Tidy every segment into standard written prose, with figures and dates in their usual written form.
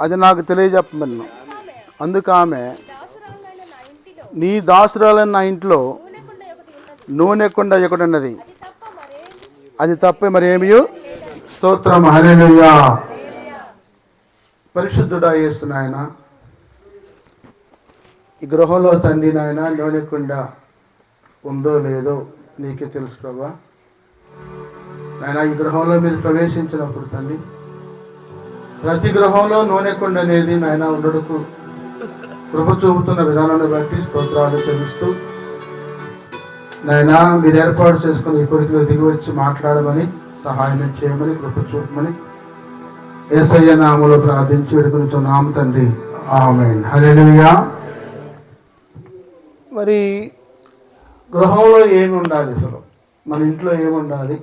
అది నాకు తెలియజెప్పమను. అందుకు ఆమె, నీ దాసురాలైన నా ఇంట్లో నూనె కుండ ఒకటి ఉన్నది, అది తప్ప మరేమీ. స్తోత్రం, హల్లెలూయా. పరిశుద్ధుడా యేసు నాయన, ఈ గృహంలో తండ్రి నాయన నూనె కుండ ఉందో లేదో నీకే తెలుసు ప్రభా. నాయన ఈ గృహంలో మీరు ప్రవేశించినప్పుడు తండ్రి, ప్రతి గృహంలో నూనె కుండ అనేది నాయన ఉండడుకు కృప చూపుతున్న విధానాన్ని బట్టి స్తోత్రాలు చెల్లిస్తూ, నాయన మీరు ఏర్పాటు చేసుకుని ఈ కొరికలో దిగి వచ్చి మాట్లాడమని, సహాయం చేయమని, కృప చూపమని యేసయ్య నామములో ప్రార్థించి వేడుకొనుచున్నాము తండ్రి, ఆమేన్. హల్లెలూయా. మరి గృహంలో ఏమి ఉండాలి, అసలు మన ఇంట్లో ఏమి ఉండాలి?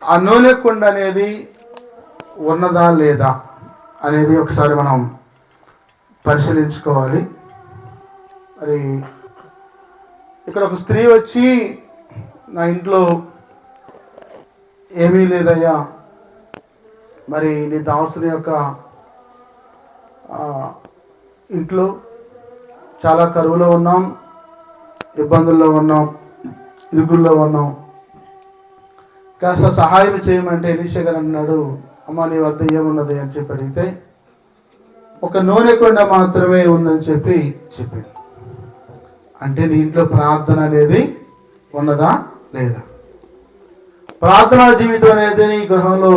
ఆ నూనె కుండ అనేది ఉన్నదా లేదా అనేది ఒకసారి మనం పరిశీలించుకోవాలి. మరి ఇక్కడ ఒక స్త్రీ వచ్చి, నా ఇంట్లో ఏమీ లేదయ్యా, మరి నీ దాసుని యొక్క ఇంట్లో చాలా కరువులో ఉన్నాం, ఇబ్బందుల్లో ఉన్నాం, ఇరుకుల్లో ఉన్నాం, కాస్త సహాయం చేయమంటే ఎలీషా గారు అన్నాడు, అమ్మ నీ వద్ద ఏమున్నది అని చెప్పి అడిగితే, ఒక నూనె కొండ మాత్రమే ఉందని చెప్పింది. అంటే నీ ఇంట్లో ప్రార్థన అనేది ఉన్నదా లేదా? ప్రార్థనా జీవితం అనేది నీ గృహంలో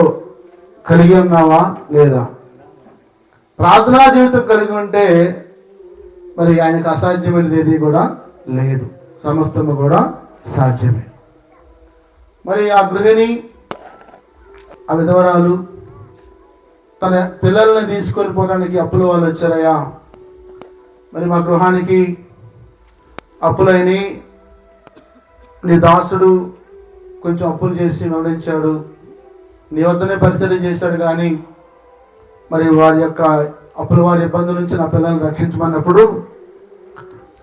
కలిగి ఉన్నావా లేదా? ప్రార్థనా జీవితం కలిగి ఉంటే మరి ఆయనకు అసాధ్యమైనది ఏది కూడా లేదు, సమస్తము కూడా సాధ్యమే. మరి ఆ గృహిణి, ఆ విధవరాలు తన పిల్లల్ని తీసుకొని పోవడానికి అప్పుల వాళ్ళు వచ్చారయ్యా, మరి మా గృహానికి అప్పులైన నీ దాసుడు కొంచెం అప్పులు చేసి నవడించాడు, నీ వద్దనే పరిచయం చేశాడు, కానీ మరి వారి యొక్క అప్పుల వారి ఇబ్బందుల నుంచి నా పిల్లల్ని రక్షించమన్నప్పుడు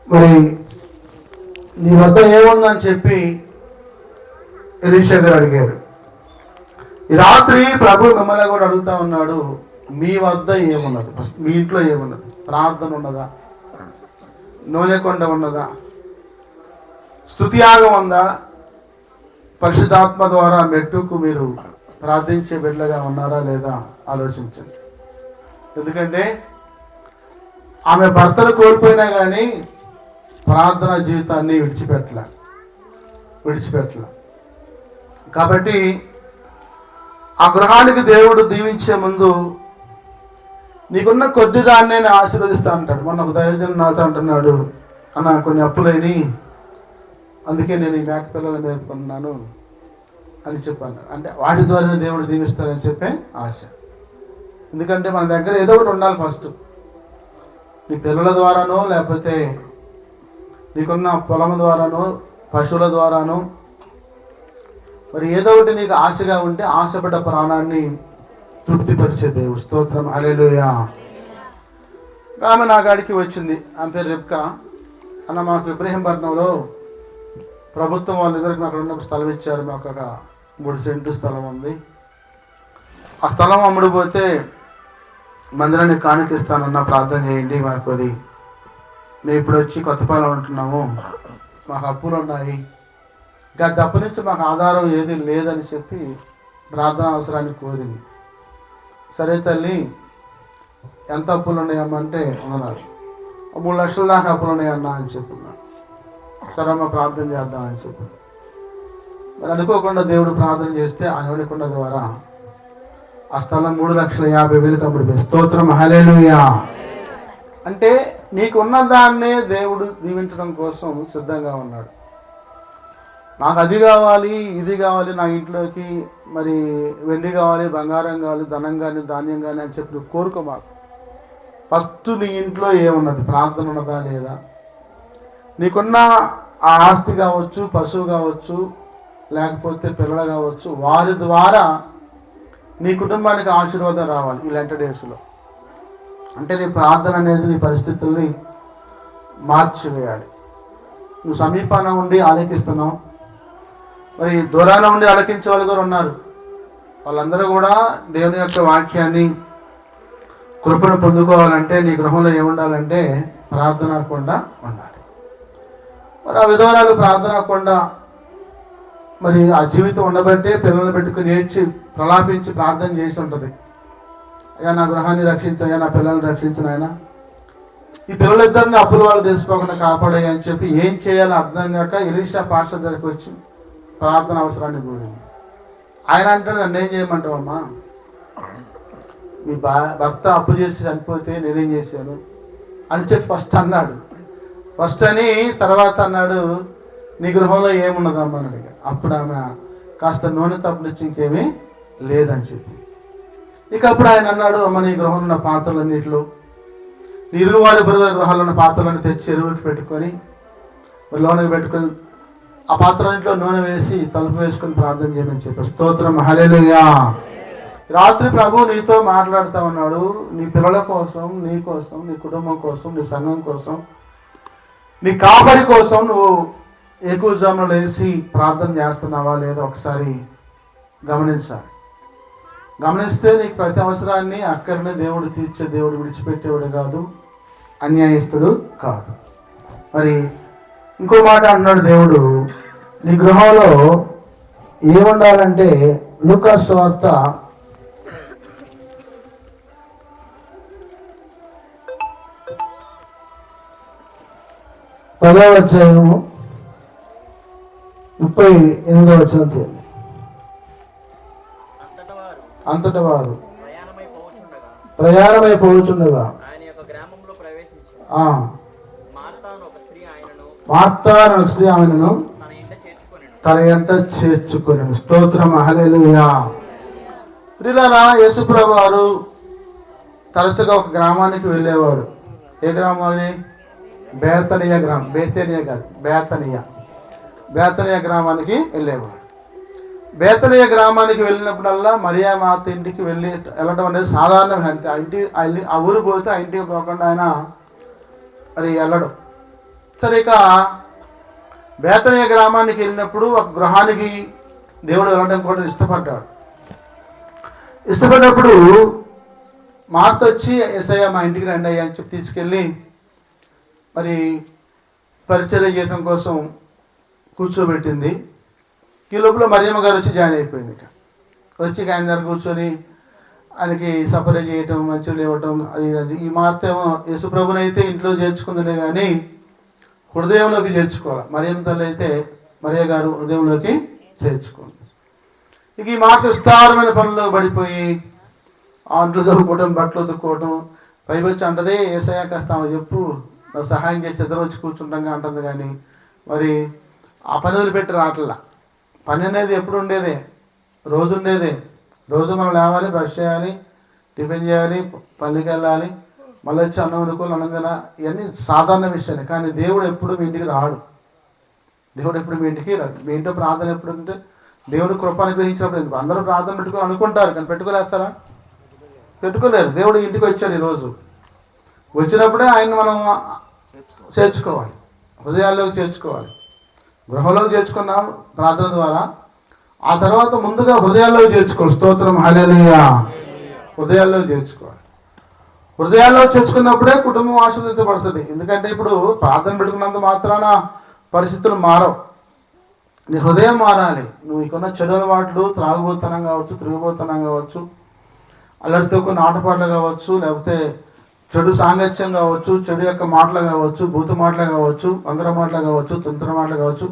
మరి నీ వద్ద ఏముందని చెప్పి ఎలీషా గారు అడిగారు. ఈ రాత్రి ప్రభు మిమ్మల్ని కూడా అడుగుతా ఉన్నాడు, మీ వద్ద ఏమున్నది? ఫస్ట్ మీ ఇంట్లో ఏమున్నది? ప్రార్థన ఉన్నదా? నూనె కొండ ఉన్నదా? స్తుతియాగం ఉందా? పరిశుద్ధాత్మ ద్వారా మెట్టుకు మీరు ప్రార్థించే బిడ్డలుగా ఉన్నారా లేదా ఆలోచించండి. ఎందుకంటే ఆమె భర్తను కోల్పోయినా కానీ ప్రార్థనా జీవితాన్ని విడిచిపెట్టలే. కాబట్టి ఆ గృహానికి దేవుడు దీవించే ముందు నీకున్న కొద్ది దాన్ని నేను ఆశీర్వదిస్తా అంటాడు. మొన్న ఒక దైవజనుడు నాతో అంటున్నాడు, అన్న కొన్ని అప్పులైనవి, అందుకే నేను ఈ మేక పిల్లలు మేపుకున్నాను అని చెప్పాను. అంటే వాటి ద్వారా దేవుడు దీవిస్తారని చెప్పే ఆశ. ఎందుకంటే మన దగ్గర ఏదో ఒకటి ఉండాలి. ఫస్ట్ నీ పిల్లల ద్వారానో, లేకపోతే నీకున్న పొలం ద్వారానో, పశువుల ద్వారానో, మరి ఏదో ఒకటి నీకు ఆశగా ఉంటే ఆశపడ్డ ప్రాణాన్ని తృప్తిపరిచే దేవుడు. స్తోత్రం, హల్లెలూయా. ఆమె నా గాడికి వచ్చింది, ఆమె పేరు రెబ్కా. అన్న మాకు ఇబ్రహీంపట్నంలో ప్రభుత్వం వాళ్ళిద్దరికి అక్కడ ఉన్న స్థలం ఇచ్చారు, మాకు ఒక 3 సెంట్లు స్థలం ఉంది. ఆ స్థలం అమ్ముడుపోతే మందిరాన్ని కానుకిస్తానన్న, ప్రార్థన చేయండి మాకు. అది మేము ఇప్పుడు వచ్చి కొత్తపాలెం ఉంటున్నాము, మాకు అప్పులు ఉన్నాయి, ఇంకా తప్ప నుంచి మాకు ఆధారం ఏది లేదని చెప్పి ప్రార్థన అవసరాన్ని కోరింది. సరే తల్లి, ఎంత అప్పులు ఉన్నాయమ్మంటే ఉన్నారు, 3 లక్షల దాకా అప్పులు ఉన్నాయన్నా అని చెప్పున్నాను. సరే అమ్మ ప్రార్థన చేద్దామని చెప్పి మరి అనుకోకుండా దేవుడు ప్రార్థన చేస్తే ఆ నూనె ద్వారా ఆ స్థలం 3,50,000 అమ్ముడిపోయింది. స్తోత్రం, హల్లెలూయా. అంటే నీకున్న దాన్నే దేవుడు దీవించడం కోసం సిద్ధంగా ఉన్నాడు. నాకు అది కావాలి, ఇది కావాలి, నా ఇంట్లోకి మరి వెండి కావాలి, బంగారం కావాలి, ధనం కానీ, ధాన్యం కానీ అని చెప్పి నువ్వు కోరుకో. మాకు ఫస్ట్ నీ ఇంట్లో ఏమున్నది? ప్రార్థన ఉన్నదా లేదా? నీకున్న ఆ ఆస్తి కావచ్చు, పశువు కావచ్చు, లేకపోతే పిల్లలు కావచ్చు, వారి ద్వారా నీ కుటుంబానికి ఆశీర్వాదం రావాలి ఇలాంటి డేస్లో. అంటే నీ ప్రార్థన అనేది నీ పరిస్థితుల్ని మార్చివేయాలి. నువ్వు సమీపాన ఉండి ఆలకిస్తున్నావు, మరి దూరాన ఉండి ఆలకించే వాళ్ళు కూడా ఉన్నారు. వాళ్ళందరూ కూడా దేవుని యొక్క వాక్యాన్ని కృపను పొందుకోవాలంటే నీ గృహంలో ఏముండాలంటే ప్రార్థనకుండా ఉండాలి. మరి ఆ విధవరాలు ప్రార్థనకుండా మరి ఆ జీవితం ఉండబట్టే పిల్లలు పెట్టుకుని ఏడ్చి ప్రలాపించి ప్రార్థన చేసి ఉంటుంది. అయ్యా నా గృహాన్ని రక్షించు, అయ్యా నా పిల్లల్ని రక్షించిన ఆయన, ఈ పిల్లలిద్దరిని అప్పుల వాళ్ళు తీసుకోకుండా కాపాడాయి అని చెప్పి ఏం చేయాలో అర్థం కాక ఎలీషా పాస్టర్ దగ్గరికి వచ్చి ప్రార్థన అవసరాన్ని కోరింది. ఆయన అంటే నన్ను ఏం చేయమంటావమ్మా, మీ భర్త అప్పు చేసి చనిపోతే నేనేం చేశాను అని చెప్పి ఫస్ట్ అన్నాడు. ఫస్ట్ అని తర్వాత అన్నాడు నీ గృహంలో ఏమున్నదమ్మా అని అడిగాడు. అప్పుడు ఆమె కాస్త నూనె తప్పనిచ్చి ఇంకేమీ లేదని చెప్పి, ఇక అప్పుడు ఆయన అన్నాడు, అమ్మ నీ గృహంలో ఉన్న పాత్రలన్నింటిలో నీ ఇరుగువారి పొరుగు గృహాల్లో ఉన్న పాత్రలను తెచ్చి ఎరువుకి పెట్టుకొని లోనికి పెట్టుకొని ఆ పాత్రలన్నింటిలో నూనె వేసి తలుపు వేసుకొని ప్రార్థన చేయమని చెప్పారు. స్తోత్రం, హల్లెలూయా. రాత్రి ప్రభు నీతో మాట్లాడుతూ ఉన్నాడు. నీ పిల్లల కోసం, నీ కోసం, నీ కుటుంబం కోసం, నీ సంఘం కోసం, నీ కాపరి కోసం నువ్వు ఏకూజాములు లేచి ప్రార్థన చేస్తున్నావా లేదో ఒకసారి గమనించాలి. గమనిస్తే నీకు ప్రతి అవసరాన్ని అక్కడనే దేవుడు తీర్చే దేవుడు, విడిచిపెట్టేవాడు కాదు, అన్యాయస్తుడు కాదు. మరి ఇంకో మాట అన్నాడు దేవుడు, నీ గృహంలో ఏముండాలంటే లూకా సువార్త 10వ అధ్యాయము 38వ వచనం. అంతటా వారు ప్రయాణమై పోవచుండగా మార్తా అనే ఒక స్త్రీ ఆయనను తన ఎంట చేర్చుకొనెను. స్తోత్రం, హల్లెలూయా. ప్రియులారా, యేసుప్రభువు వారు తరచుగా ఒక గ్రామానికి వెళ్ళేవాడు. ఏ గ్రామం అది? బేతనియా గ్రామం. బేతనియా కాదు, బేతనియా గ్రామానికి వెళ్ళేవాడు. బేతనియా గ్రామానికి వెళ్ళినప్పుడల్లా మరియా మాత ఇంటికి వెళ్ళటం అనేది సాధారణం. అంతే, ఆ ఊరు పోతే ఆ ఇంటికి పోకుండా ఆయన మరి వెళ్ళడం. సరే, ఇక బేతనియా గ్రామానికి వెళ్ళినప్పుడు ఒక గృహానికి దేవుడు వెళ్ళడం కూడా ఇష్టపడ్డప్పుడు మార్త వచ్చి యేసయ్య మా ఇంటికి రండి అయ్యా అని చెప్పి తీసుకెళ్ళి మరి పరిచర్య చేయడం కోసం కూర్చోబెట్టింది. ఈ లోపల మరియమ్మ గారు వచ్చి జాయిన్ అయిపోయింది. వచ్చి ఆయన దగ్గర కూర్చొని ఆయనకి సపరేట్ చేయటం, మంచిగా ఇవ్వటం, అది. ఈ మార్త ఏమో యేసుప్రభునైతే ఇంట్లో చేర్చుకుందిలే కానీ హృదయంలోకి చేర్చుకోవాలి. మరియమ్మ తల్లి అయితే మరియ గారు హృదయంలోకి చేర్చుకోండి. ఇక ఈ మార్త విస్తారమైన పనుల్లో పడిపోయి అంట్లు చదువుకోవటం, బట్టలు ఉతుక్కోవటం, పైకి వచ్చి అంటదే యేసయ్య కాస్త చెప్పు నాకు సహాయం చేసి ఇద్దరు వచ్చి కూర్చుంటాగా అంటుంది. కానీ మరి ఆ పని వదిలిపెట్టి రావట్లా. పని అనేది ఎప్పుడు ఉండేదే, రోజు ఉండేదే. రోజు మనం లేవాలి, బ్రష్ చేయాలి, టిఫిన్ చేయాలి, పనికి వెళ్ళాలి, మళ్ళీ వచ్చి అన్నం వండుకోవాలి, అన్నం తిన, ఇవన్నీ సాధారణ విషయాలే. కానీ దేవుడు ఎప్పుడు మీ ఇంటికి రాడు. దేవుడు ఎప్పుడు మీ ఇంటికి రాడు. మీ ఇంట్లో ప్రార్థన ఎప్పుడు అంటే దేవుడు కృప అనుగ్రహించినప్పుడు ఎందుకు అందరూ ప్రార్థన పెట్టుకొని అనుకుంటారు, కానీ పెట్టుకోలేస్తారా? పెట్టుకోలేరు. దేవుడు ఇంటికి వచ్చాడు. ఈరోజు వచ్చినప్పుడే ఆయన మనం చేర్చుకోవాలి, హృదయాల్లోకి చేర్చుకోవాలి. గృహంలోకి చేర్చుకున్నాం ప్రార్థన ద్వారా, ఆ తర్వాత ముందుగా హృదయాల్లోకి చేర్చుకోవాలి. స్తోత్రం, హల్లెలూయా. హృదయాల్లోకి చేర్చుకోవాలి. హృదయాల్లో చేర్చుకున్నప్పుడే కుటుంబం ఆశీర్వదించబడుతుంది. ఎందుకంటే ఇప్పుడు ప్రార్థన పెట్టుకున్నంత మాత్రాన పరిస్థితులు మారవు. నీ హృదయం మారాలి. నువ్వు ఇకున్న చెడు అలవాట్లు, త్రాగుబోతనం కావచ్చు, తిరుగుబోతనం కావచ్చు, అల్లరితో కొన్ని ఆటపాటలు కావచ్చు, లేకపోతే చెడు సాంగత్యం కావచ్చు, చెడు యొక్క మాటలు కావచ్చు, బూతు మాటలు కావచ్చు, వంగర మాటలు కావచ్చు, తుంతర మాటలు కావచ్చు,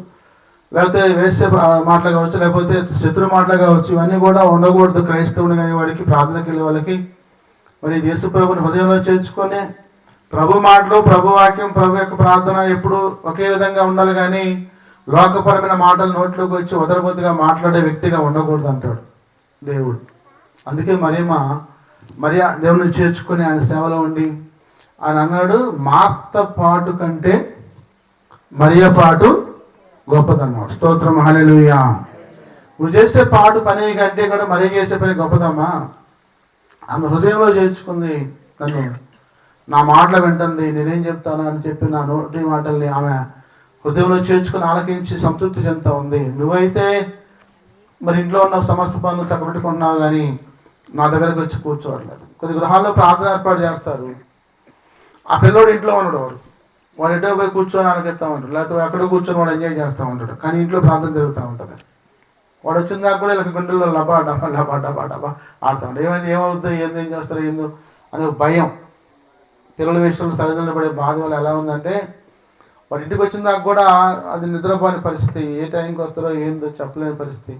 లేకపోతే వేసే మాటలు కావచ్చు, లేకపోతే శత్రు మాటలు కావచ్చు, ఇవన్నీ కూడా ఉండకూడదు. క్రైస్తవుని కానీ వాడికి, ప్రార్థనకి వెళ్ళే వాళ్ళకి. మరి యేసు ప్రభుని హృదయంలో చేర్చుకొని ప్రభు మాటలు, ప్రభు వాక్యం, ప్రభు యొక్క ప్రార్థన ఎప్పుడు ఒకే విధంగా ఉండాలి. కానీ లోకపరమైన మాటలు నోట్లోకి వచ్చి వదలబొద్దుగా మాట్లాడే వ్యక్తిగా ఉండకూడదు అంటాడు దేవుడు. అందుకే మరియా దేవుని చేర్చుకొని ఆయన సేవలో ఉండి ఆయన అన్నాడు, మార్త పాటు కంటే మరియ పాటు గొప్పదన్నాడు. స్తోత్రం, హల్లెలూయా. నువ్వు చేసే పాటు పని కంటే కూడా మరియ చేసే పని గొప్పదమ్మా. ఆమె హృదయంలో చేర్చుకుంది నన్ను, నా మాటలు వింటుంది, నేనేం చెప్తాను అని చెప్పి నా నోటి మాటల్ని ఆమె హృదయంలో చేర్చుకుని ఆలకించి సంతృప్తి చెందుతూ ఉంది. నువ్వైతే మరి ఇంట్లో ఉన్న సమస్త పనులు చక్కబెట్టుకున్నావు, కానీ నా దగ్గరకు వచ్చి కూర్చోవట్లేదు. కొద్ది గృహాల్లో ప్రార్థన ఏర్పాటు చేస్తారు. ఆ పిల్లోడు ఇంట్లో ఉండడు, వాడు ఎటో పోయి కూర్చొని ఆనకెత్తా ఉంటాడు, లేకపోతే ఎక్కడో కూర్చొని వాడు ఎంజాయ్ చేస్తూ ఉంటాడు. కానీ ఇంట్లో ప్రార్థన జరుగుతూ ఉంటుంది. వాడు వచ్చిన దాకా కూడా ఇలా గుండెల్లో లబా డబా లబా డబా డబా ఆడుతూ ఉంటాడు. ఏమవుతుందో ఏం చేస్తారో ఏందో అనే భయం. పిల్లల విషయంలో తల్లిదండ్రులు పడే బాధ వల్ల ఎలా ఉందంటే, వాడి ఇంటికి వచ్చిన దాకా కూడా అది నిద్రపోని పరిస్థితి, ఏ టైంకి వస్తారో ఏందో చెప్పలేని పరిస్థితి.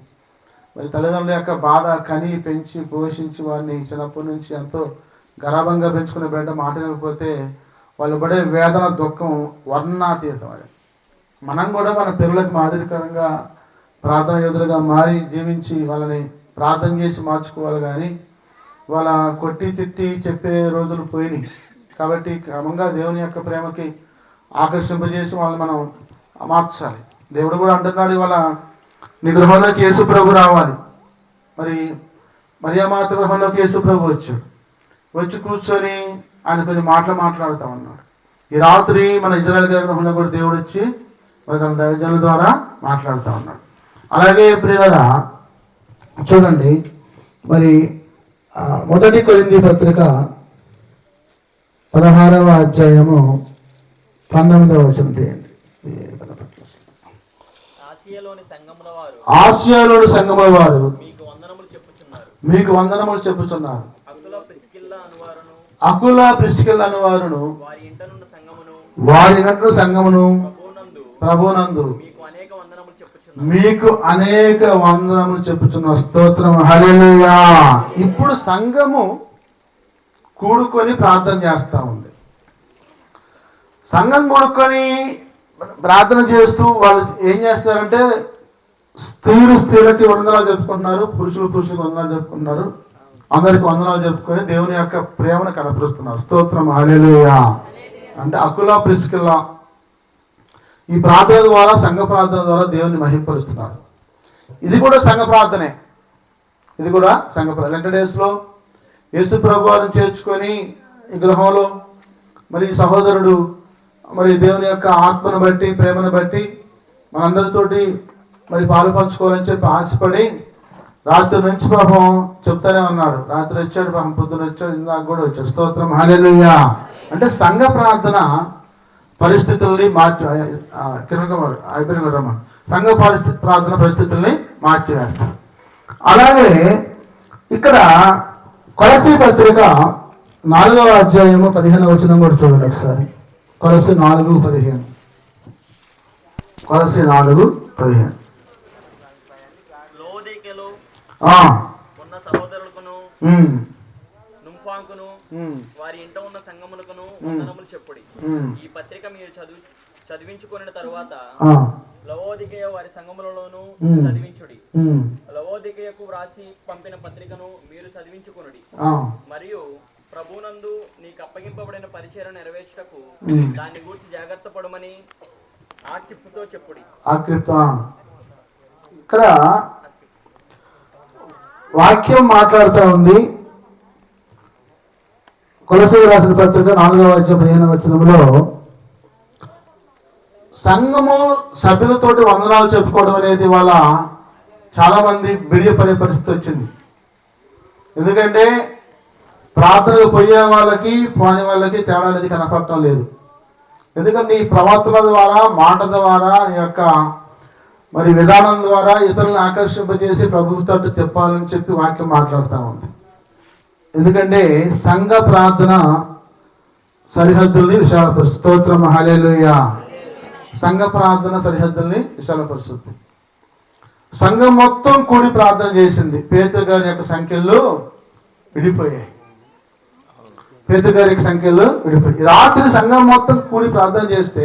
మరి తల్లిదండ్రుల యొక్క బాధ, కని పెంచి పోషించి వారిని చిన్నప్పటి నుంచి ఎంతో గర్వంగా పెంచుకునే బిడ్డ మాట వినకపోతే వాళ్ళు పడే వేదన, దుఃఖం వర్ణాతీతం. అది మనం కూడా మన పిల్లలకు మాదిరికరంగా ప్రార్థన యోధులుగా మారి జీవించి వాళ్ళని ప్రార్థన చేసి మార్చుకోవాలి. కానీ వాళ్ళ కొట్టి తిట్టి చెప్పే రోజులు పోయినాయి. కాబట్టి క్రమంగా దేవుని యొక్క ప్రేమకి ఆకర్షింపజేసి వాళ్ళని మనం మార్చాలి. దేవుడు కూడా అంటున్నాడు, ఇవాళ నీ గృహంలోకి యేసు ప్రభు రావాలి. మరి మరియమాత గృహంలోకి యేసు ప్రభు వచ్చి కూర్చొని ఆయన కొన్ని మాట్లాడుతూ ఉన్నాడు. ఈ రాత్రి మన ఇజ్రాయేల్ గారి గృహంలో కూడా దేవుడు వచ్చి మరి తన దైవజనుల ద్వారా మాట్లాడుతూ ఉన్నాడు. అలాగే ప్రియులారా చూడండి, మరి 1 కొరింథీ పత్రిక 16వ అధ్యాయము 19వ వచనం తీయండి. ఆసియాలోని సంఘముల వారు మీకు వందనములు చెప్పుచున్నారు. అకుల ప్రిస్కిల్ల అనువారును వారి నటును సంఘమును ప్రభునందు మీకు అనేక వందనములు చెప్పుచున్నారు. స్తోత్రం, హల్లెలూయా. ఇప్పుడు సంఘము కూడుకొని ప్రార్థన చేస్తూ ఉంది. సంఘం కూడుకొని ప్రార్థన చేస్తూ వాళ్ళు ఏం చేస్తారంటే, స్త్రీలకి వందనాలు చెప్పుకుంటున్నారు, పురుషులకు వందనాలు చెప్పుకుంటున్నారు, అందరికి వందనాలు చెప్పుకొని దేవుని యొక్క ప్రేమను కనపరుస్తున్నారు. స్తోత్రం, హల్లెలూయా. అంటే అకుల ప్రిస్కిల్ల ఈ ప్రార్థన ద్వారా, సంఘ ప్రార్థన ద్వారా దేవుని మహింపరుస్తున్నారు. ఇది కూడా సంఘ ప్రార్థనే. లెంట్ డేస్లో యేసు ప్రభు వారిని చేర్చుకొని ఈ గృహంలో మరి సహోదరుడు మరి దేవుని యొక్క ఆత్మను బట్టి, ప్రేమను బట్టి మనందరితోటి మరి పాలు పంచుకోవాలని చెప్పి ఆశపడి రాత్రి నుంచి పాపం చెప్తానే ఉన్నాడు. రాత్రి వచ్చాడు, పాపం పొద్దున వచ్చాడు, ఇందాక కూడా వచ్చాడు. స్తోత్రం, హల్లెలూయా. అంటే సంఘ ప్రార్థన పరిస్థితుల్ని సంఘ ప్రార్థన పరిస్థితుల్ని మార్చివేస్తారు. అలాగే ఇక్కడ కొలసీ పత్రిక 4వ అధ్యాయము 15వ వచనం కూడా చూడండి ఒకసారి. కొలసీ 4:15. కొలసీ 4:15. వారి ఇంట ఉన్న సంఘములకును వందనములు చెప్పుడి. ఈ పత్రిక మీరు చదివించుకున్న తరువాత లవోదికయ వారి సంఘములలోను చదివించుడి. లవోదికయకు వ్రాసి పంపిన పత్రికను మీరు చదివించుకొనుడి. మరియు ప్రభునందు నీకు అప్పగింపబడిన పరిచర్య నెరవేర్చుటకు దాన్ని గురించి జాగ్రత్త పడమని ఆక్షిప్తుతో చెప్పుడి. ఇక్కడ వాక్యం మాట్లాడుతూ ఉంది. కొలసీయులకు రాసిన పత్రిక 4వ అధ్యాయం 15వ వచనంలో సంఘము సభ్యులతోటి వందనాలు చెప్పుకోవడం అనేది వాళ్ళ చాలా మంది బిడియపడే పరిస్థితి వచ్చింది. ఎందుకంటే ప్రార్థనకు పోయే వాళ్ళకి పోని వాళ్ళకి తేడా అనేది కనపడటం లేదు. ఎందుకంటే ఈ ప్రవర్తన ద్వారా, మాట ద్వారా, నీ యొక్క మరి విధానం ద్వారా ఇతరులను ఆకర్షింపజేసి ప్రభుత్వం తిప్పాలని చెప్పి వాక్యం మాట్లాడుతూ ఉంది. ఎందుకంటే సంఘ ప్రార్థన సరిహద్దుల్ని విశాలపరుస్తుంది. స్తోత్రం, హల్లెలూయా. సంఘ ప్రార్థన సరిహద్దుల్ని విశాలపరుస్తుంది. సంఘం మొత్తం కూడి ప్రార్థన చేసింది. పేతురు గారి యొక్క సంఖ్యలు విడిపోయాయి. రాత్రి సంఘం మొత్తం కూడి ప్రార్థన చేస్తే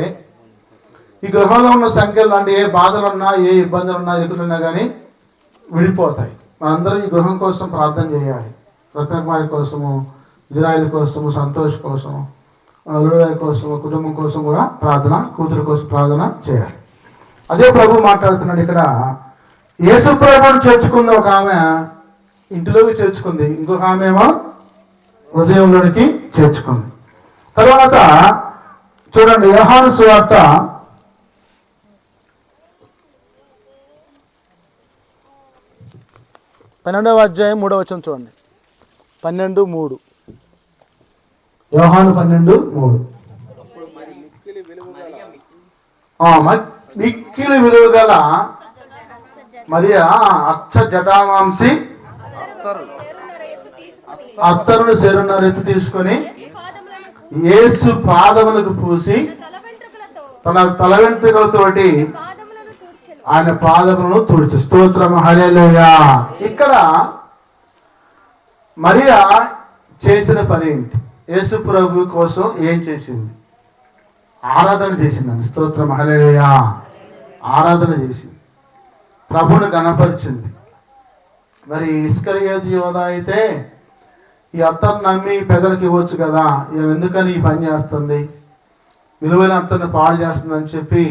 ఈ గృహంలో ఉన్న సంఖ్యలు అంటే ఏ బాధలున్నా, ఏ ఇబ్బందులున్నా, ఎదురున్నా కానీ విడిపోతాయి. మనందరం ఈ గృహం కోసం ప్రార్థన చేయాలి. రత్నకుమారి కోసము, ఇజ్రాయిల్ కోసము, సంతోష్ కోసము, అల్లుగారి కోసము, కుటుంబం కోసం కూడా ప్రార్థన, కూతురు కోసం ప్రార్థన చేయాలి. అదే ప్రభు మాట్లాడుతున్నాడు ఇక్కడ. యేసు ప్రభువుని చేర్చుకుంది ఒక ఆమె, ఇంటిలోకి చేర్చుకుంది. ఇంకొక ఆమె ఏమో హృదయంలోనికి చేర్చుకుంది. తర్వాత చూడండి, యోహాను సువార్త 12వ అధ్యాయం 3వ వచనం చూడండి. 12:3. యోహాను 12:3. మిక్కిలి విలువ గల మరియా అచ్చ జటామాంసి అత్తరును సేరున్నర ఎత్తు తీసుకొని యేసు పాదములకు పూసి తన తల వెంట్రుకలతోటి ఆయన పాదములను తుడిచి. స్తోత్రం, హల్లెలూయా. ఇక్కడ మరియా చేసిన పని ఏంటి? యేసు ప్రభు కోసం ఏం చేసింది? ఆరాధన చేసిందండి. స్తోత్రం, హల్లెలూయా. ఆరాధన చేసింది, ప్రభుని గణపరిచింది. మరి ఇస్కరియోతు యోధ అయితే ఈ అత్తను నమ్మి పెదలకు ఇవ్వచ్చు కదా, ఎందుకని ఈ పని చేస్తుంది, విలువైన అత్తను పాడు చేస్తుందని చెప్పి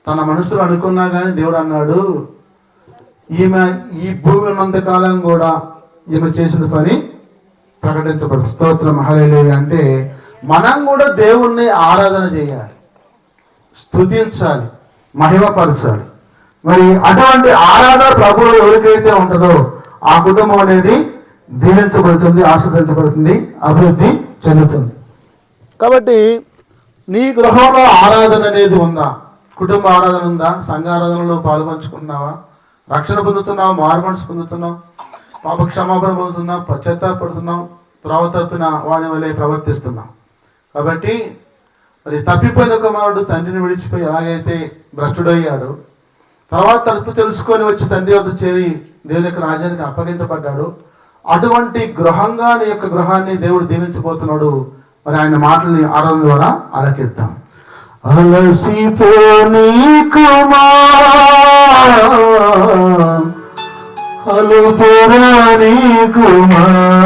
తన మనసులో అనుకున్నా కానీ దేవుడు అన్నాడు, ఈమె ఈ భూమి ఉన్నంతకాలం కూడా ఈమె చేసిన పని ప్రకటించబడుతుంది. స్తోత్రం, హల్లెలూయా. అంటే మనం కూడా దేవుణ్ణి ఆరాధన చేయాలి, స్తుతించాలి, మహిమపరచాలి. మరి అటువంటి ఆరాధన ప్రభువు ఎవరికైతే ఉంటుందో ఆ కుటుంబం అనేది దీవించబడుతుంది, ఆస్వాదించబడుతుంది, అభివృద్ధి చెందుతుంది. కాబట్టి నీ గృహంలో ఆరాధన అనేది ఉందా? కుటుంబ ఆరాధన ఉందా? సంఘ ఆరాధనలో పాల్పంచుకున్నావా? రక్షణ పొందుతున్నావు, మారుమనసు పొందుతున్నావు, పాప క్షమాపణ పొందుతున్నావు, పశ్చాత్తాపడుతున్నావు, త్రోవ తప్పిన వాడి వలె ప్రవర్తిస్తున్నావు. కాబట్టి మరి తప్పిపోయిన కుమారుడు తండ్రిని విడిచిపోయి ఎలాగైతే భ్రష్టుడయ్యాడు, తర్వాత తలుపు తెలుసుకొని వచ్చి తండ్రి వద్ద చేరి దేవుని యొక్క రాజ్యానికి అప్పగించబడ్డాడు, అటువంటి గృహంగా నీ యొక్క గృహాన్ని దేవుడు దీవించబోతున్నాడు. మరి ఆయన మాటల్ని ఆరాధన ద్వారా ఆలకిద్దాం. అలసిపోని కుమార్ అలుపురాని కుమార్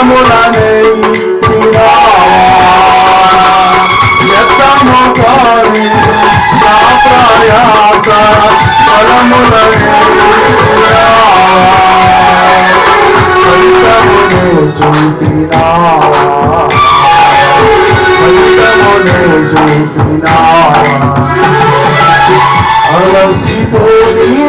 ఫలములనే ఎత్తము కాని నా ప్రయాస ఫలములనే చూపినా అలసిపోయి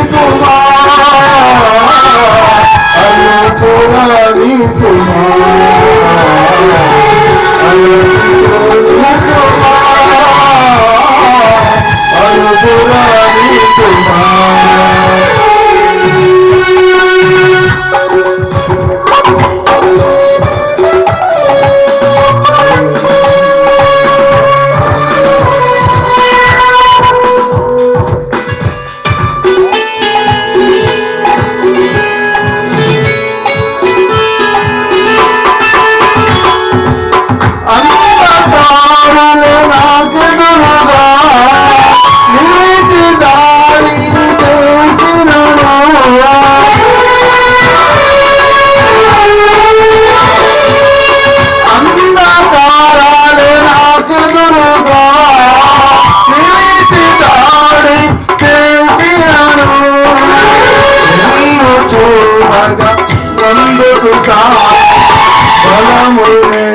బలమునే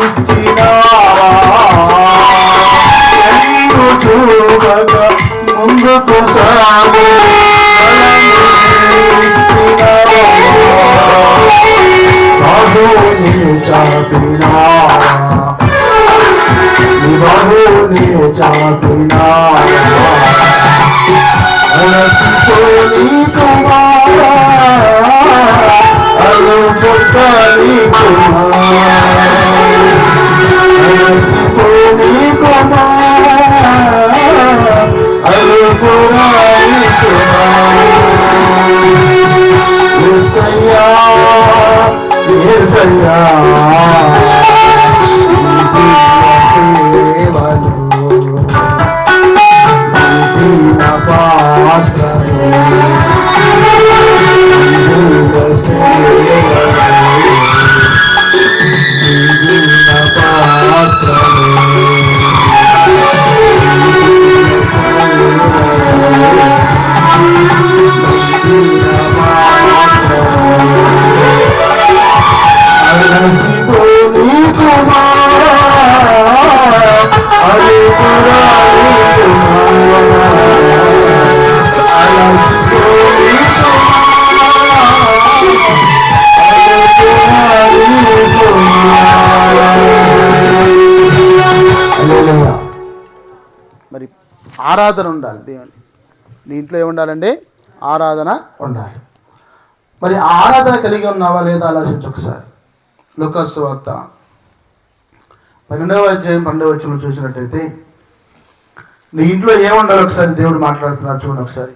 ఇచ్చినావా చూడక ముందుకు సాగు బాహుని చాపినావా బాహుని చాపినావా అలసిపోని కుమారా అలసిపోని మరి ఆరాధన ఉండాలి. దేవుని నీ ఇంట్లో ఏముండాలండి? ఆరాధన ఉండాలి. మరి ఆరాధన కలిగి ఉన్నావా లేదా ఆలోచించు ఒకసారి. లూకాసు సువార్త 12వ అధ్యాయం 12వ వచనం చూసినట్టయితే నీ ఇంట్లో ఏముండాలి ఒకసారి దేవుడు మాట్లాడుతున్నాడు చూడండి ఒకసారి.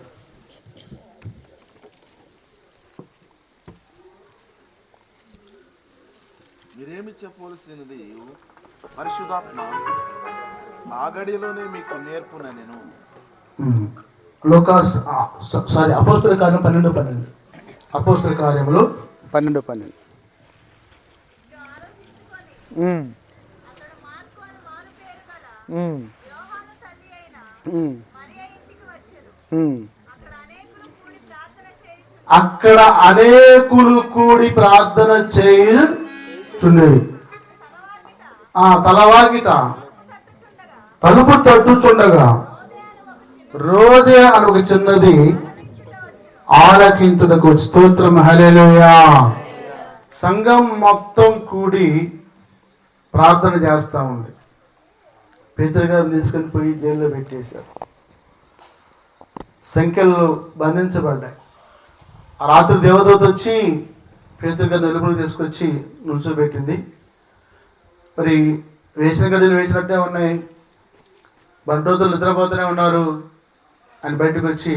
మీరేమి చెప్పవలసినది పరిశుద్ధాత్మ ఆ గడిలోనే మీకు నేర్పున నేను. అపోస్తల కార్యం 12:12. అపోస్తల కార్యములు 12:12. అక్కడ అనేకులు కూడి ప్రార్థన చేయుచుండేది. తలవాకిట తలుపు తట్టుచుండగా రోదే అని ఒక చిన్నది ఆలకించుటకు స్తోత్రం హల్లెలూయా. సంఘం మొత్తం కూడి ప్రార్థన చేస్తూ ఉంది. పేతురు గారిని తీసుకొని పోయి జైల్లో పెట్టేశారు. సంఖ్యలు బంధించబడ్డాయి. ఆ రాత్రి దేవదూత వచ్చి పేతురు గారిని వెలుగులు తీసుకొచ్చి నుంచోబెట్టింది. మరి వేసిన గడిలు వేసినట్టే ఉన్నాయి. బంటోతులు నిద్రపోతూనే ఉన్నారు. ఆయన బయటకు వచ్చి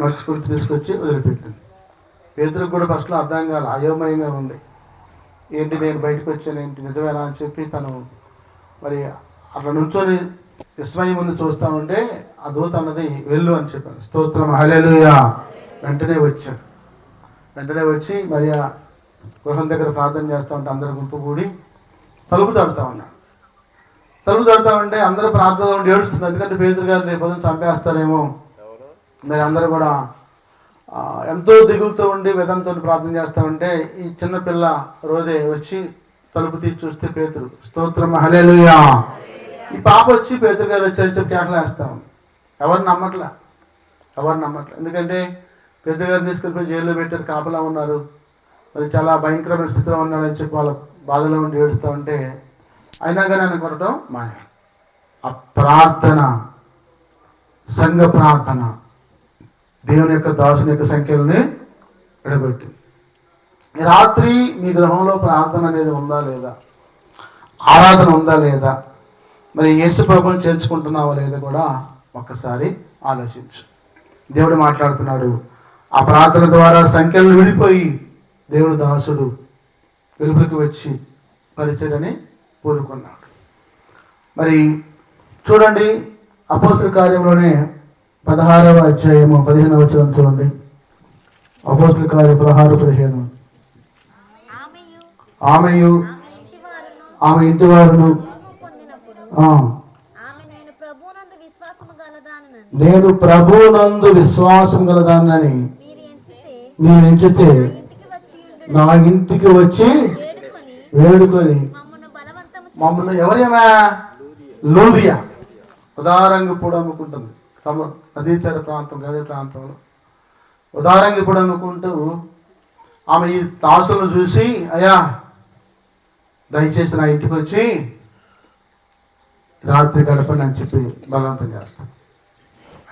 నడుచుకుంటూ తీసుకొచ్చి వదిలిపెట్టింది. పేతురుకు కూడా ఫస్ట్లో అర్థం కాదు, అయోమయంగా ఉంది. ఏంటి నేను బయటకు వచ్చాను, ఏంటి నిజమేనా అని చెప్పి తను మరి అట్లా నుంచొని విస్మయం ముందు చూస్తూ ఉంటే ఆ దూత అన్నది వెళ్ళు అని చెప్పాను. స్తోత్రం హల్లెలూయా. వెంటనే వచ్చాడు. వెంటనే వచ్చి మరి గృహం దగ్గర ప్రార్థన చేస్తూ ఉంటే అందరు గుంపు కూడి తలుపు తడుతూ ఉన్నాడు. తలుపు తడుతూ ఉంటే అందరూ ప్రార్థనలో ఉండి ఏడుస్తున్నారు. ఎందుకంటే పేతురు గారు రేపు పొద్దున చంపేస్తారేమో. మరి అందరూ కూడా ఎంతో దిగులుతో ఉండి వేదంతో ప్రార్థన చేస్తూ ఉంటే ఈ చిన్నపిల్ల రోదే వచ్చి తలుపు తీసి చూస్తే పేతురు. స్తోత్రం హల్లెలూయా. ఈ పాప వచ్చి పేతురు గారు వచ్చి చెప్పి కేకలేస్తా ఉంది. ఎవరు నమ్మట్లా. ఎందుకంటే పేతురు గారిని తీసుకెళ్ళిపోయి జైల్లో పెట్టారు, కాపలా ఉన్నారు. మరి చాలా భయంకరమైన స్థితిలో ఉన్నాడని చెప్పి వాళ్ళ బాధలో ఉండి ఏడుస్తూ ఉంటే అయినా కానీ ఆయన కొనటం మాయ. ఆ ప్రార్థన, సంఘ ప్రార్థన దేవుని యొక్క దాసుని యొక్క సంఖ్యల్ని విడగొట్టింది. రాత్రి మీ గృహంలో ప్రార్థన అనేది ఉందా లేదా, ఆరాధన ఉందా లేదా, మరి యేసు ప్రభువుని చేర్చుకుంటున్నావా లేదా కూడా ఒక్కసారి ఆలోచించు. దేవుడు మాట్లాడుతున్నాడు. ఆ ప్రార్థన ద్వారా సంఖ్యలు విడిపోయి దేవుడు దాసుడు వెలుపులకు వచ్చి పరిచర్యని కోరుకున్నాడు. మరి చూడండి, అపోస్తల కార్యంలోనే 16వ అధ్యాయము 15వ వచనం చూడండి. అపోస్తల కార్యం 16:15. ఆమెయు ఆమె ఇంటి వారును నేను ప్రభువునందు విశ్వాసం గలదానని మీరు ఎంచితే నా ఇంటికి వచ్చి వేడుకొని మమ్మల్ని ఎవరేమా లూదియా ఉదారంగిపూడి అమ్ముకుంటుంది. నదీ తీర ప్రాంతం, గది ప్రాంతంలో ఉదారంగిపూడి అమ్ముకుంటూ ఆమె ఈ దాసులను చూసి, అయ్యా దయచేసి నా ఇంటికి వచ్చి రాత్రి గడపండి అని చెప్పి బలవంతం చేస్తాను.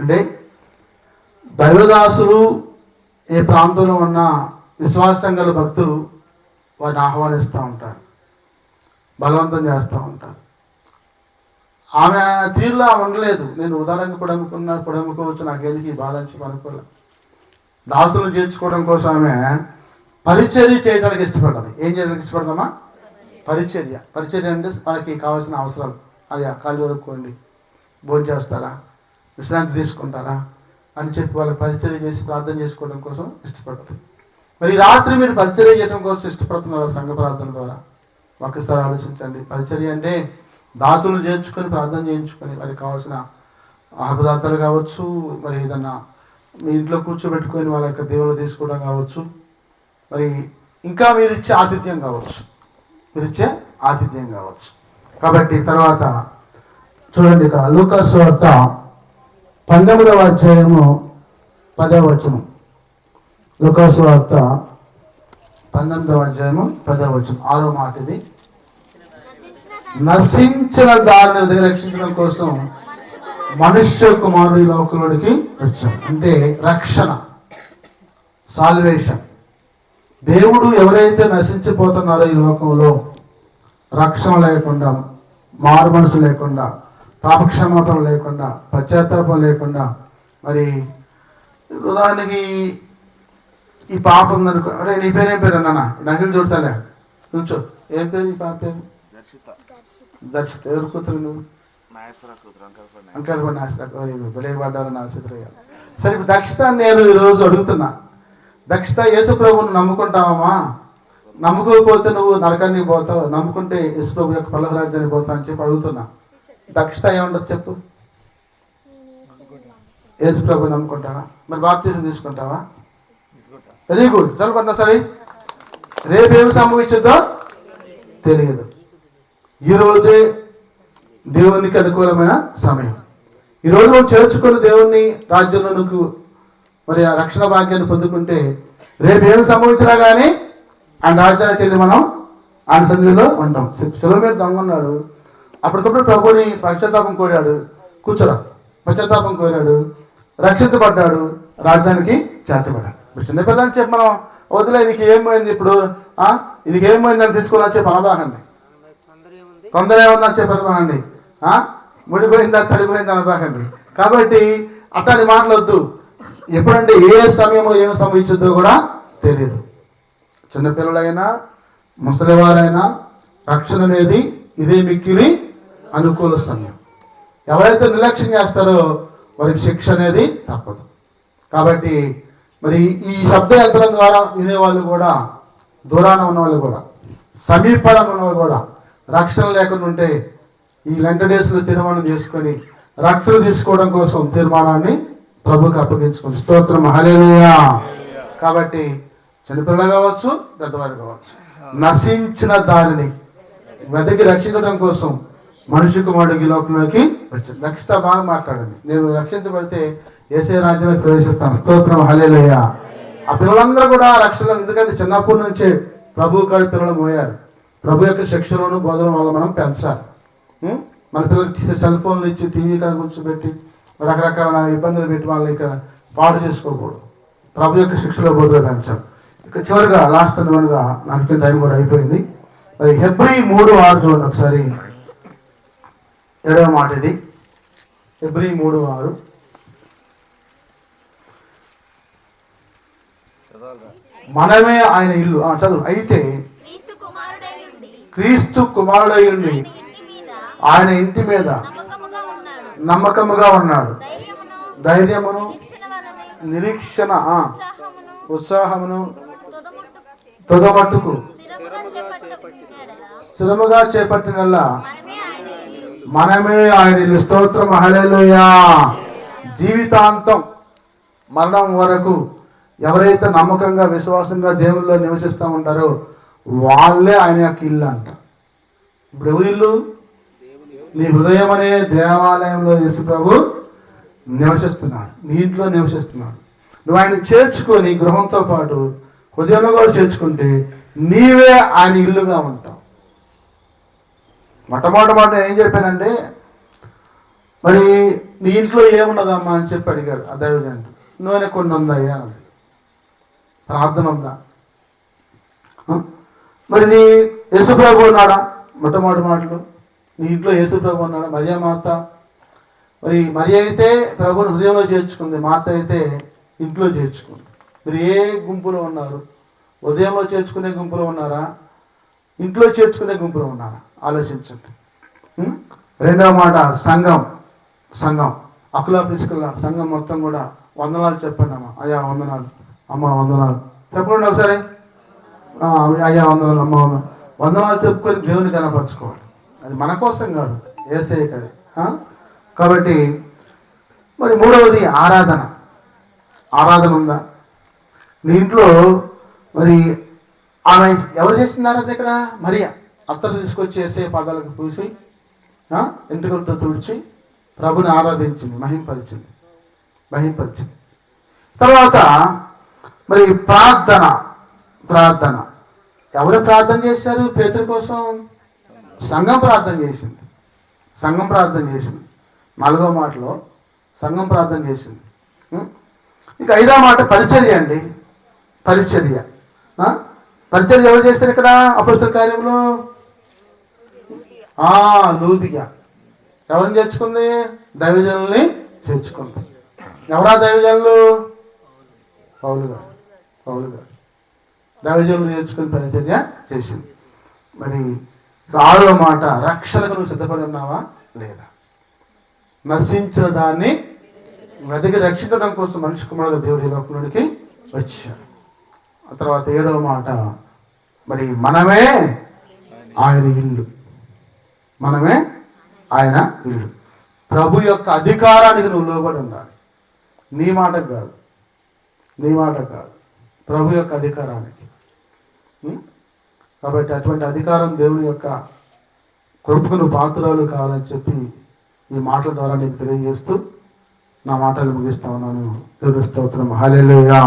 అంటే దైవదాసులు ఏ ప్రాంతంలో ఉన్న విశ్వాసం గల భక్తులు వారిని ఆహ్వానిస్తూ ఉంటారు, బలవంతం చేస్తూ ఉంటారు. ఆమె తీరులో ఉండలేదు. నేను ఉదాహరణకు పొడముకోవచ్చు, నాకేందుకు బాధ అని చెప్పి అనుకోలేదు. దాసులను చేర్చుకోవడం కోసం ఆమె పరిచర్య చేయడానికి ఇష్టపడ్డది. ఏం చేయడానికి ఇష్టపడదామా? పరిచర్య అంటే మనకి కావాల్సిన అవసరాలు. అయ్యా కాళ్ళు వరుక్కోండి, భోజనం చేస్తారా, విశ్రాంతి తీసుకుంటారా అని చెప్పి వాళ్ళకి పరిచర్య చేసి ప్రార్థన చేసుకోవడం కోసం ఇష్టపడుతుంది. మరి రాత్రి మీరు పరిచర్య చేయడం కోసం ఇష్టపడుతున్నారు సంఘ ప్రార్థన ద్వారా. ఒక్కసారి ఆలోచించండి. పరిచర్య అంటే దాసులను చేర్చుకొని ప్రార్థన చేయించుకొని వారికి కావాల్సిన పదార్థాలు కావచ్చు, మరి ఏదన్నా మీ ఇంట్లో కూర్చోబెట్టుకొని వాళ్ళ యొక్క దేవుళ్ళు తీసుకోవడం కావచ్చు, మరి ఇంకా మీరిచ్చే ఆతిథ్యం కావచ్చు. కాబట్టి తర్వాత చూడండి, ఇక లూకా సువార్త 19వ అధ్యాయము 10వ వచనం. లూకా సువార్త 19వ అధ్యాయము 10వ వచనం 6వ మాట ఇది. నశించిన దానిని రక్షించడం కోసం మనుష్య కుమారుడు ఈ లోకంలోనికి వచ్చాడు. అంటే రక్షణ, సాల్వేషన్. దేవుడు ఎవరైతే నశించిపోతున్నారో ఈ లోకంలో, రక్షణ లేకుండా, మారు మనసు లేకుండా, పాపక్షమాపణ లేకుండా, పశ్చాత్తాపం లేకుండా, మరి ఉదాహరణకి ఈ పాపం ఉందనుకో, అరే నీ పేరు ఏం పేరు అన్నా, నకిలి చూడతాలే నుంచో, ఏం పేరు ఈ పాప పేరు? దర్శిత. ఎవరు కూతురు నువ్వు? అంకల్పడి బలేపడ్డారు నా చిత్రయ్య. సరే, ఇప్పుడు దక్షిత నేను ఈరోజు అడుగుతున్నా, దక్షిత యేసు ప్రభువును నమ్ముకుంటావమ్మా? నమ్ముకోకపోతే నువ్వు నరకానికి పోతావు, నమ్ముకుంటే యేసు ప్రభు యొక్క పల్లవ రాజ్యానికి పోతావు అని చెప్పి అడుగుతున్నా. దక్షిత ఏముండదు చెప్పు? యేసు ప్రభు నమ్ముకుంటావా? మరి బాప్తిజం తీసుకుంటావా? వెరీ గుడ్, చదువుకుంటా. సరే, రేపేమి సంభవించదో తెలియదు. ఈరోజే దేవునికి అనుకూలమైన సమయం. ఈరోజు నువ్వు చేర్చుకొని దేవుని రాజ్యంలో నువ్వు మరి ఆ రక్షణ భాగ్యాన్ని పొందుకుంటే రేపు ఏం సంభవించినా కానీ ఆయన రాజ్యానికి వెళ్ళి మనం ఆయన సన్నిధిలో ఉంటాం. శిలువ మీద దొంగ ఉన్నాడు, అప్పటికప్పుడు ప్రభుని పశ్చాత్తాపం కోరాడు, కూర్చోరా, పశ్చాత్తాపం కోరాడు, రక్షించబడ్డాడు, రాజ్యానికి చేర్చబడ్డాడు. ఇప్పుడు చిన్నపిల్లని చెప్పి మనం వదిలే, నీకు ఏమైంది ఇప్పుడు, ఇది ఏమైందని తీసుకుని చెప్పి అనబాకండి, తొందర ఏమన్నా చెప్పి అనబాకండి, ముడిపోయిందా తడిపోయిందా అనబాకండి. కాబట్టి అట్లాంటి మాటలొద్దు. ఎప్పుడంటే ఏ సమయంలో ఏం సంభవించద్దో కూడా తెలియదు. చిన్నపిల్లలైనా ముసలివారైనా రక్షణ అనేది ఇదే మిక్కిలి అనుకూల సమయం. ఎవరైతే నిర్లక్ష్యం చేస్తారో వారికి శిక్ష అనేది తప్పదు. కాబట్టి మరి ఈ శబ్ద యంత్రం ద్వారా వినేవాళ్ళు కూడా దూరాన ఉన్న వాళ్ళు కూడా, సమీపాన ఉన్న వాళ్ళు కూడా రక్షణ లేకుండా ఉంటే ఈ లెంట డేస్లో తీర్మానం చేసుకొని రక్షణ తీసుకోవడం కోసం తీర్మానాన్ని ప్రభుకి అప్పగించుకోండి. స్తోత్రం, హల్లెలూయా. కాబట్టి చిన్నపిల్లలు కావచ్చు, పెద్దవారు కావచ్చు, నశించిన దానిని వెతికి రక్షించడం కోసం మనిషి కుమారుడికి లోకంలోకి వచ్చింది. రక్షిత బాగా మాట్లాడండి. నేను రక్షించబడితే యేసయ్య రాజ్యంలో ప్రవేశిస్తాను. స్తోత్రం, హల్లెలూయా. ఆ పిల్లలందరూ కూడా రక్షణ, ఎందుకంటే చిన్నప్పటి నుంచే ప్రభు కాడి పిల్లలు మోయారు. ప్రభు యొక్క శిక్షలోను బోధన వల్ల మనం పెంచాలి. మన పిల్లలకి సెల్ ఫోన్లు ఇచ్చి టీవీ కాడ కూర్చోబెట్టి రకరకాల ఇబ్బందులు పెట్టి వాళ్ళని ఇక్కడ పాడు చేసుకోకూడదు. ప్రభు యొక్క శిక్షలో బోధన పెంచాలి. ఇక చివరిగా లాస్ట్ వన్గా నాకు టైం కూడా అయిపోయింది. మరి హెబ్రీ 3:6 చూడండి ఒకసారి. 7వ మాట ఇది, హెబ్రీ 3:6. మనమే ఆయన ఇల్లు. చదువు. అయితే క్రీస్తు కుమారుడై ఉండి ఆయన ఇంటి మీద నమ్మకముగా ఉన్నాడు. ధైర్యమును, నిరీక్షణ, ఉత్సాహమును తుదమట్టుకు స్థిరముగా చేపట్టినల్లా మనమే ఆయన ఇల్లు. స్తోత్రం, హల్లెలూయా. జీవితాంతం మరణం వరకు ఎవరైతే నమ్మకంగా విశ్వాసంగా దేవుల్లో నివసిస్తూ ఉంటారో వాళ్ళే ఆయన యొక్క ఇల్లు అంట. ఇప్పుడు ఎవరి ఇల్లు? నీ హృదయం అనే దేవాలయంలో యేసు ప్రభు నివసిస్తున్నాడు, నీ ఇంట్లో నివసిస్తున్నాడు. నువ్వు ఆయన చేర్చుకొని గృహంతో పాటు హృదయంలో కూడా చేర్చుకుంటే నీవే ఆయన ఇల్లుగా ఉంటావు. మొట్టమొదటి ఏం చెప్పానంటే, మరి నీ ఇంట్లో ఏమున్నదమ్మా అని చెప్పి అడిగాడు ఆ దైవజనుడు. నూనె కొన్ని ఉందయ్యా అన్నది. ప్రార్థన ఉందా? మరి నీ యేసుప్రభు ఉన్నాడా? మొట్టమొదటి మాటలు నీ ఇంట్లో యేసుప్రభు ఉన్నాడా? మరియా మాత, మరి మరియ అయితే ప్రభుని హృదయంలో చేర్చుకుంది, మాత అయితే ఇంట్లో చేర్చుకుంది. మీరు ఏ గుంపులో ఉన్నారు? ఉదయంలో చేర్చుకునే గుంపులో ఉన్నారా? ఇంట్లో చేర్చుకునే గుంపులో ఉన్నారా? ఆలోచించండి. 2వ మాట సంఘం. సంఘం అకులా ప్రిస్కుల సంఘం మొత్తం కూడా వందనాలు చెప్పండి. అమ్మ అయ్యా వందనాలు, అమ్మ వందనాలు చెప్పండి ఒకసారి. అయ్యా వందనాలు, అమ్మ వందనాలు చెప్పుకొని దేవుని కనపరచుకోవాలి. అది మన కోసం కాదు, యేసయ్య కాదు. కాబట్టి మరి 3వది ఆరాధన. ఆరాధన ఉందా నీ ఇంట్లో? మరి ఆమె ఎవరు చేస్తున్నారు? అది ఇక్కడ మరియా అత్తరు తీసుకొచ్చి యేసయ్య పాదాలకు పూసి ఎంట్రుకలతో తుడిచి ప్రభుని ఆరాధించింది, మహింపరిచింది. తర్వాత మరి ప్రార్థన. ప్రార్థన ఎవరు ప్రార్థన చేశారు? పేతురు కోసం సంఘం ప్రార్థన చేసింది. సంఘం ప్రార్థన చేసింది. 4వ మాటలో సంఘం ప్రార్థన చేసింది. ఇక 5వ మాట పరిచర్య అండి. పరిచర్య. పరిచర్య ఎవరు చేస్తారు ఇక్కడ అపొస్తలుల కార్యంలో? లూదియా ఎవరిని చేర్చుకుంది? దైవజనుల్ని చేర్చుకుంది. ఎవరా దైవజనులు? పౌలు గారు. దైవజనులు చేర్చుకుని పరిచర్య చేసింది. మరి 6వ మాట రక్షణకు నువ్వు సిద్ధపడి ఉన్నావా లేదా? నశించిన దాన్ని వెతికి రక్షించడం కోసం మనిషి కుమారుడు దేవుడి లోకంలోనికి వచ్చాడు. ఆ తర్వాత 7వ మాట మరి మనమే ఆయన ఇల్లు. మనమే ఆయన ఇల్లు. ప్రభు యొక్క అధికారానికి నువ్వు లోబడి ఉండాలి. నీ మాటకు కాదు, ప్రభు యొక్క అధికారానికి. కాబట్టి అటువంటి అధికారం దేవుని యొక్క కృపకు నువ్వు పాత్రలు కావాలని చెప్పి ఈ మాటల ద్వారా నీకు తెలియజేస్తూ నా మాటలు ముగిస్తా ఉన్నాను. దేవుని స్తోత్రం. హల్లెలూయా.